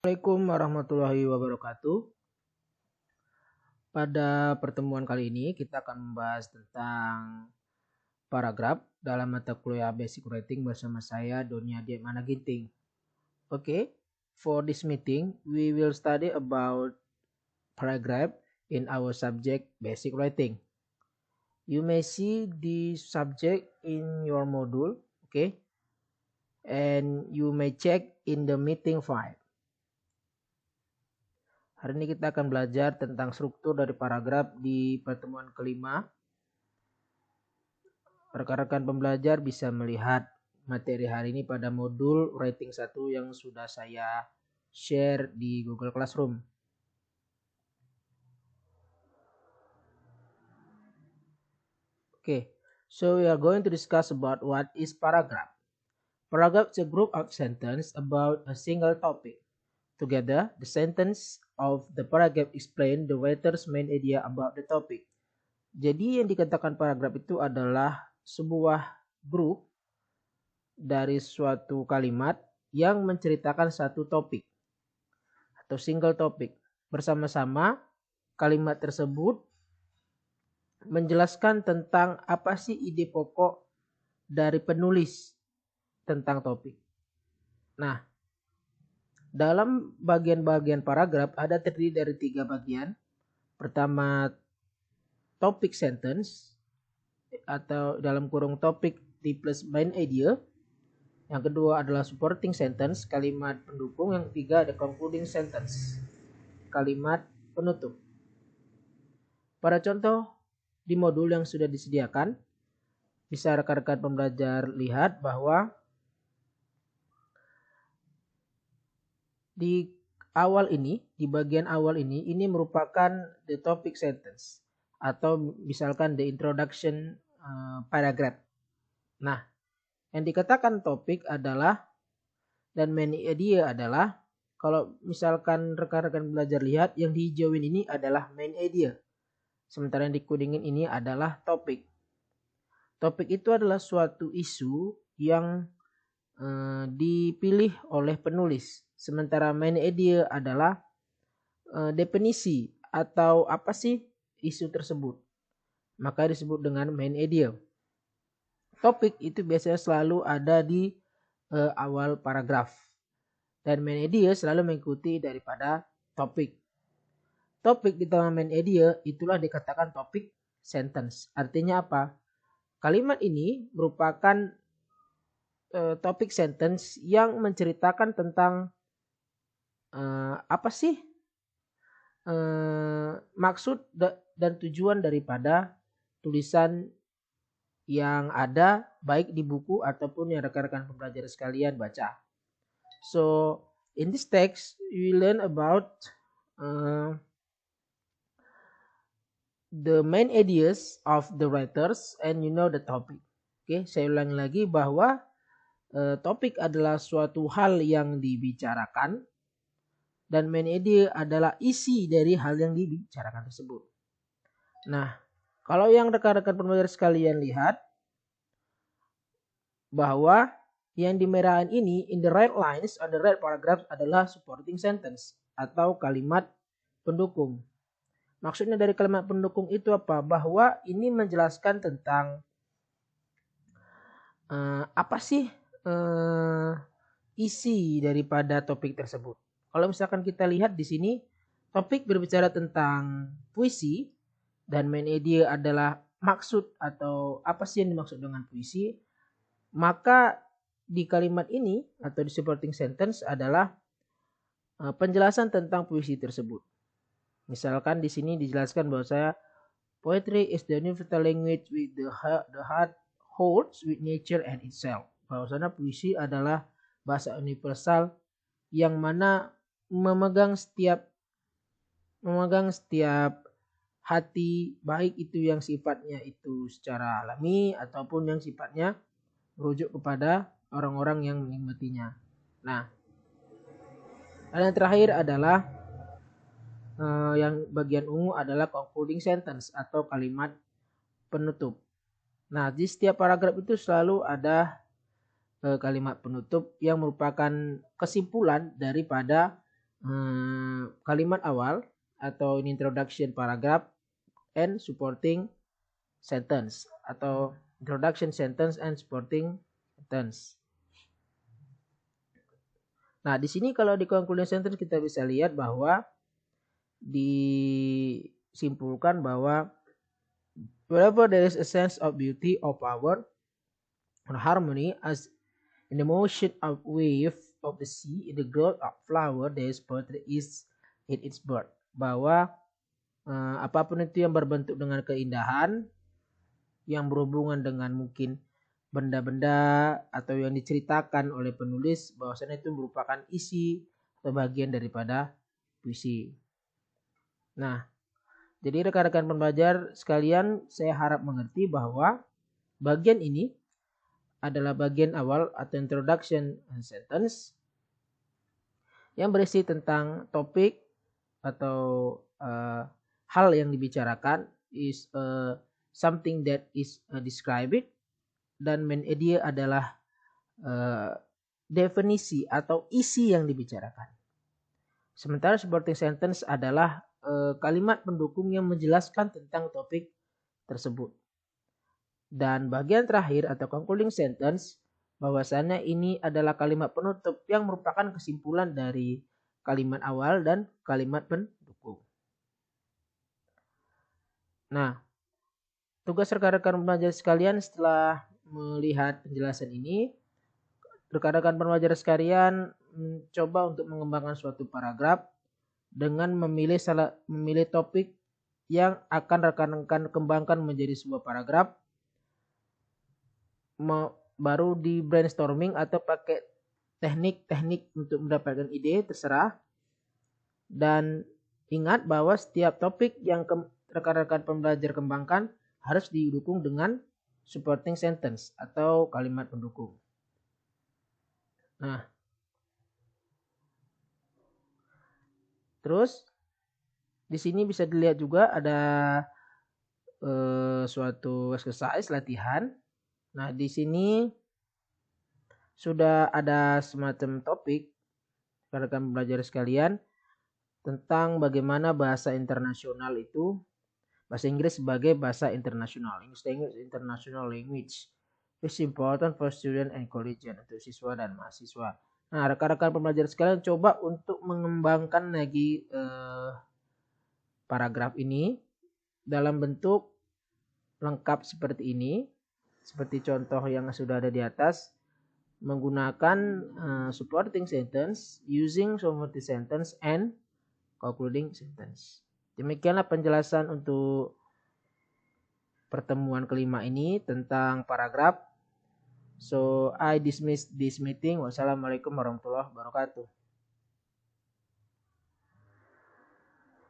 Assalamualaikum warahmatullahi wabarakatuh. Pada pertemuan kali ini kita akan membahas tentang paragraf dalam mata kuliah Basic Writing bersama saya Doni Adiatmana Ginting. Okay, for this meeting we will study about paragraph in our subject Basic Writing. You may see the subject in your module, okay, and you may check in the meeting file. Hari ini kita akan belajar tentang struktur dari paragraf di pertemuan kelima. Rekan-rekan pembelajar bisa melihat materi hari ini pada modul Writing 1 yang sudah saya share di Google Classroom. Okay, so we are going to discuss about what is paragraph. Paragraph is a group of sentences about a single topic. Together, the sentence of the paragraph explain the writer's main idea about the topic. Jadi yang dikatakan paragraf itu adalah sebuah grup dari suatu kalimat yang menceritakan satu topik atau single topik. Bersama-sama kalimat tersebut menjelaskan tentang apa sih ide pokok dari penulis tentang topik. Nah, dalam bagian-bagian paragraf ada terdiri dari 3 bagian. Pertama, topic sentence atau dalam kurung topik T plus main idea. Yang kedua adalah supporting sentence, kalimat pendukung. Yang ketiga ada concluding sentence, kalimat penutup. Pada contoh di modul yang sudah disediakan, bisa rekan-rekan pembelajar lihat bahwa di awal ini, di bagian awal ini merupakan the topic sentence atau misalkan the introduction paragraph. Nah, yang dikatakan topik adalah dan main idea adalah, kalau misalkan rekan-rekan belajar lihat, yang dihijauin ini adalah main idea. Sementara yang dikuningin ini adalah topik. Topik itu adalah suatu isu yang dipilih oleh penulis. Sementara main idea adalah definisi atau apa sih isu tersebut. Maka disebut dengan main idea. Topik itu biasanya selalu ada di awal paragraf. Dan main idea selalu mengikuti daripada topik. Topik di dalam main idea itulah dikatakan topik sentence. Artinya apa? Kalimat ini merupakan topik sentence yang menceritakan tentang apa sih maksud dan tujuan daripada tulisan yang ada baik di buku ataupun yang rekan-rekan pembelajar sekalian baca. So in this text we learn about the main ideas of the writers and you know the topic. Oke, saya ulangi lagi bahwa topik adalah suatu hal yang dibicarakan dan main idea adalah isi dari hal yang dibicarakan tersebut. Nah, kalau yang rekan-rekan pembelajar sekalian lihat bahwa yang di merahan ini in the red lines on the red paragraph adalah supporting sentence atau kalimat pendukung. Maksudnya dari kalimat pendukung itu apa? Bahwa ini menjelaskan tentang apa sih isi daripada topik tersebut. Kalau misalkan kita lihat di sini, topik berbicara tentang puisi dan main idea adalah maksud atau apa sih yang dimaksud dengan puisi, maka di kalimat ini atau di supporting sentence adalah penjelasan tentang puisi tersebut. Misalkan di sini dijelaskan bahwa poetry is the universal language with the heart holds with nature and itself. Bahwasanya puisi adalah bahasa universal yang mana memegang setiap hati, baik itu yang sifatnya itu secara alami ataupun yang sifatnya merujuk kepada orang-orang yang menikmatinya. Nah, dan yang terakhir adalah yang bagian ungu adalah concluding sentence atau kalimat penutup. Nah, di setiap paragraf itu selalu ada kalimat penutup yang merupakan kesimpulan daripada kalimat awal atau in introduction paragraph and supporting sentence atau introduction sentence and supporting sentence. Nah, di sini kalau di concluding sentence kita bisa lihat bahwa disimpulkan bahwa wherever there is a sense of beauty or power or harmony as in the motion of wave of the sea, in the growth of flower, there is poetry is in its birth. Bahwa apapun itu yang berbentuk dengan keindahan, yang berhubungan dengan mungkin benda-benda atau yang diceritakan oleh penulis, bahwasanya itu merupakan isi atau bagian daripada puisi. Nah, jadi rekan-rekan pembelajar sekalian, saya harap mengerti bahwa bagian ini adalah bagian awal atau introduction sentence yang berisi tentang topik atau hal yang dibicarakan is something that is described, dan main idea adalah definisi atau isi yang dibicarakan. Sementara supporting sentence adalah kalimat pendukung yang menjelaskan tentang topik tersebut. Dan bagian terakhir atau concluding sentence, bahwasannya ini adalah kalimat penutup yang merupakan kesimpulan dari kalimat awal dan kalimat pendukung. Nah, tugas rekan-rekan pembelajar sekalian setelah melihat penjelasan ini, rekan-rekan pembelajar sekalian coba untuk mengembangkan suatu paragraf dengan memilih topik yang akan rekan-rekan kembangkan menjadi sebuah paragraf. Baru di brainstorming atau pakai teknik-teknik untuk mendapatkan ide, terserah. Dan ingat bahwa setiap topik yang rekan-rekan pembelajar kembangkan harus didukung dengan supporting sentence atau kalimat pendukung. Nah, terus di sini bisa dilihat juga ada suatu exercise latihan. Nah, di sini sudah ada semacam topik rekan-rekan pembelajar sekalian tentang bagaimana bahasa internasional itu, bahasa Inggris sebagai bahasa internasional, English international language, is important for student and collegian, untuk siswa dan mahasiswa. Nah, rekan-rekan pembelajar sekalian coba untuk mengembangkan lagi paragraf ini dalam bentuk lengkap seperti ini, seperti contoh yang sudah ada di atas, menggunakan supporting sentence, using supporting sentence and concluding sentence. Demikianlah penjelasan untuk pertemuan kelima ini tentang paragraf. So I dismiss this meeting. Wassalamualaikum warahmatullahi wabarakatuh.